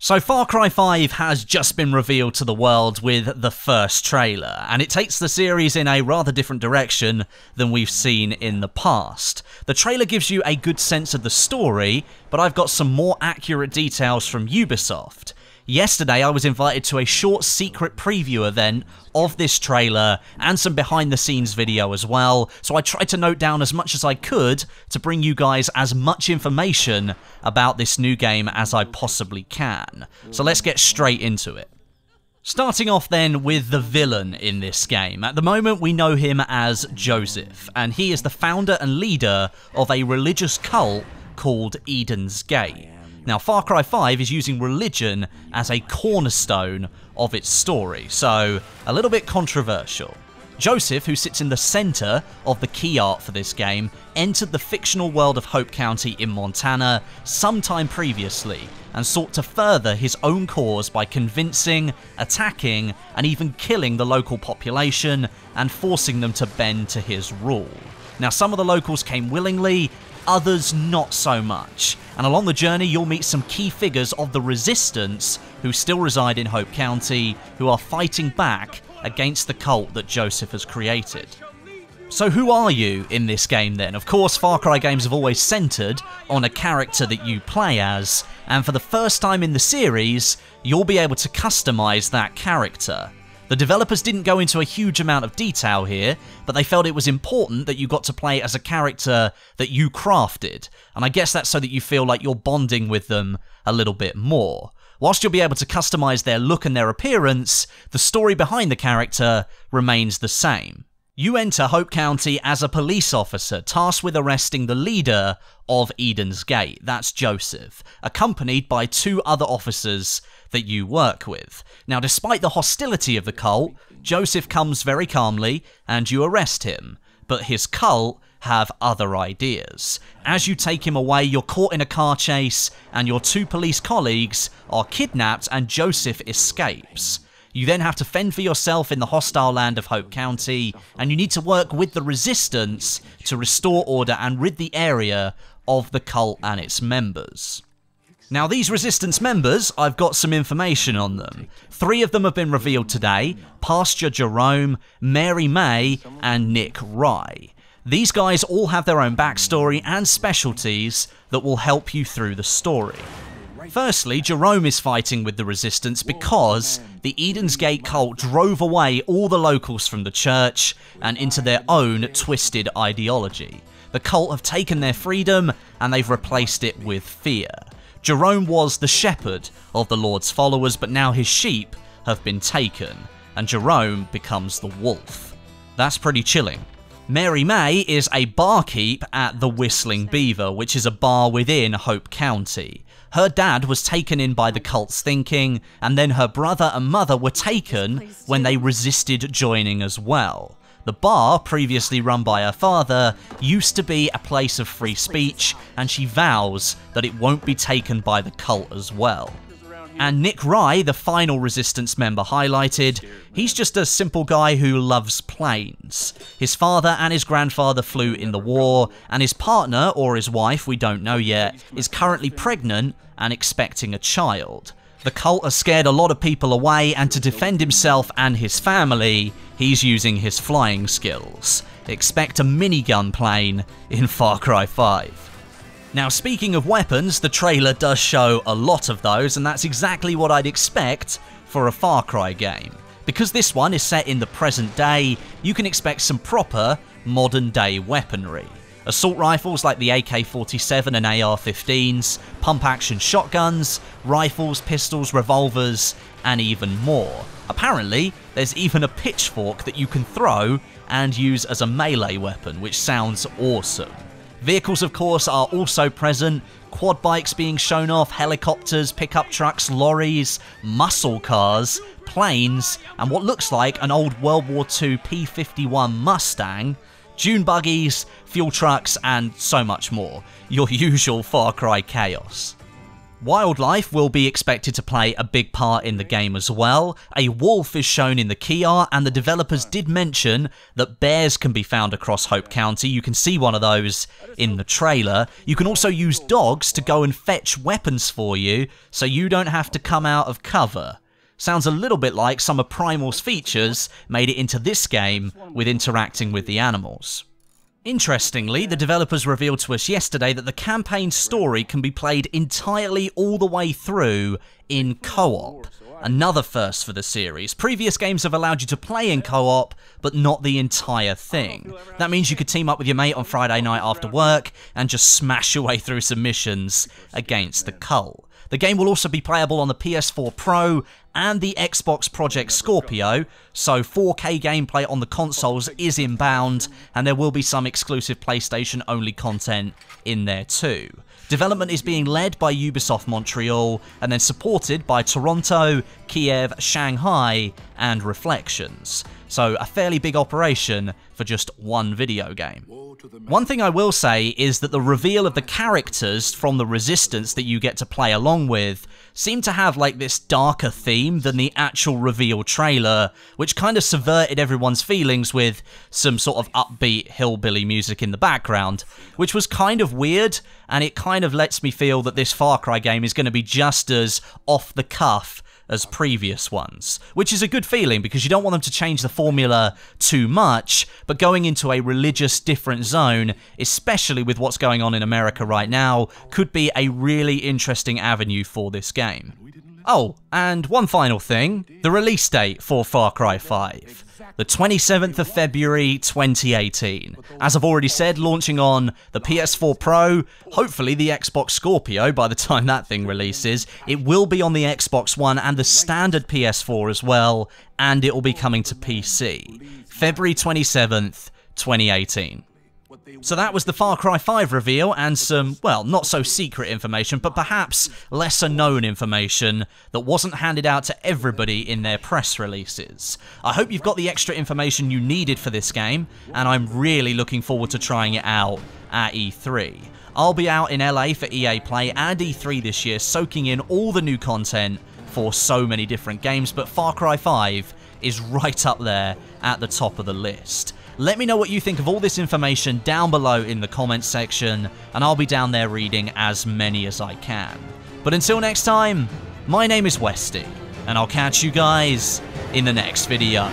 So Far Cry 5 has just been revealed to the world with the first trailer, and it takes the series in a rather different direction than we've seen in the past. The trailer gives you a good sense of the story, but I've got some more accurate details from Ubisoft. Yesterday I was invited to a short secret preview event of this trailer and some behind the scenes video as well, so I tried to note down as much as I could to bring you guys as much information about this new game as I possibly can. So let's get straight into it. Starting off then with the villain in this game. At the moment we know him as Joseph, and he is the founder and leader of a religious cult called Eden's Gate. Now, Far Cry 5 is using religion as a cornerstone of its story, so a little bit controversial. Joseph, who sits in the center of the key art for this game, entered the fictional world of Hope County in Montana sometime previously and sought to further his own cause by convincing, attacking, and even killing the local population and forcing them to bend to his rule. Now, some of the locals came willingly, others not so much, and along the journey you'll meet some key figures of the Resistance who still reside in Hope County, who are fighting back against the cult that Joseph has created. So who are you in this game then? Of course, Far Cry games have always centered on a character that you play as, and for the first time in the series, you'll be able to customize that character. The developers didn't go into a huge amount of detail here, but they felt it was important that you got to play as a character that you crafted, and I guess that's so that you feel like you're bonding with them a little bit more. Whilst you'll be able to customize their look and their appearance, the story behind the character remains the same. You enter Hope County as a police officer tasked with arresting the leader of Eden's Gate, that's Joseph, accompanied by 2 other officers that you work with. Now, despite the hostility of the cult, Joseph comes very calmly and you arrest him, but his cult have other ideas. As you take him away, you're caught in a car chase and your 2 police colleagues are kidnapped and Joseph escapes. You then have to fend for yourself in the hostile land of Hope County, and you need to work with the Resistance to restore order and rid the area of the cult and its members. Now, these Resistance members, I've got some information on them. 3 of them have been revealed today: Pastor Jerome, Mary May, and Nick Rye. These guys all have their own backstory and specialties that will help you through the story. Firstly, Jerome is fighting with the Resistance because the Eden's Gate cult drove away all the locals from the church and into their own twisted ideology. The cult have taken their freedom and they've replaced it with fear. Jerome was the shepherd of the Lord's followers, but now his sheep have been taken, and Jerome becomes the wolf. That's pretty chilling. Mary May is a barkeep at the Whistling Beaver, which is a bar within Hope County. Her dad was taken in by the cult's thinking, and then her brother and mother were taken when they resisted joining as well. The bar, previously run by her father, used to be a place of free speech, and she vows that it won't be taken by the cult as well. And Nick Rye, the final Resistance member highlighted, he's just a simple guy who loves planes. His father and his grandfather flew in the war, and his partner, or his wife, we don't know yet, is currently pregnant and expecting a child. The cult has scared a lot of people away, and to defend himself and his family, he's using his flying skills. Expect a minigun plane in Far Cry 5. Now, speaking of weapons, the trailer does show a lot of those, and that's exactly what I'd expect for a Far Cry game. Because this one is set in the present day, you can expect some proper, modern-day weaponry. Assault rifles like the AK-47 and AR-15s, pump-action shotguns, rifles, pistols, revolvers, and even more. Apparently, there's even a pitchfork that you can throw and use as a melee weapon, which sounds awesome. Vehicles, of course, are also present. Quad bikes being shown off, helicopters, pickup trucks, lorries, muscle cars, planes, and what looks like an old World War II P-51 Mustang, dune buggies, fuel trucks, and so much more. Your usual Far Cry chaos. Wildlife will be expected to play a big part in the game as well. A wolf is shown in the key art, and the developers did mention that bears can be found across Hope County. You can see one of those in the trailer. You can also use dogs to go and fetch weapons for you, so you don't have to come out of cover. Sounds a little bit like some of Primal's features made it into this game with interacting with the animals. Interestingly, the developers revealed to us yesterday that the campaign story can be played entirely all the way through in co-op. Another first for the series. Previous games have allowed you to play in co-op, but not the entire thing. That means you could team up with your mate on Friday night after work and just smash your way through some missions against the cult. The game will also be playable on the PS4 Pro and the Xbox Project Scorpio, so 4K gameplay on the consoles is inbound, and there will be some exclusive PlayStation-only content in there too. Development is being led by Ubisoft Montreal, and then supported by Toronto, Kiev, Shanghai, and Reflections. So a fairly big operation for just one video game. One thing I will say is that the reveal of the characters from the Resistance that you get to play along with seem to have like this darker theme than the actual reveal trailer, which kind of subverted everyone's feelings with some sort of upbeat hillbilly music in the background, which was kind of weird, and it kind of lets me feel that this Far Cry game is going to be just as off the cuff as previous ones, which is a good feeling because you don't want them to change the formula too much, but going into a religious different zone, especially with what's going on in America right now, could be a really interesting avenue for this game. Oh, and one final thing, the release date for Far Cry 5. The 27th of February 2018. As I've already said, launching on the PS4 Pro, hopefully the Xbox Scorpio by the time that thing releases. It will be on the Xbox One and the standard PS4 as well, and it will be coming to PC. February 27th, 2018. So that was the Far Cry 5 reveal and some, well, not so secret information, but perhaps lesser known information that wasn't handed out to everybody in their press releases. I hope you've got the extra information you needed for this game, and I'm really looking forward to trying it out at E3. I'll be out in LA for EA Play and E3 this year, soaking in all the new content for so many different games, but Far Cry 5 is right up there at the top of the list. Let me know what you think of all this information down below in the comments section, and I'll be down there reading as many as I can. But until next time, my name is Westie, and I'll catch you guys in the next video.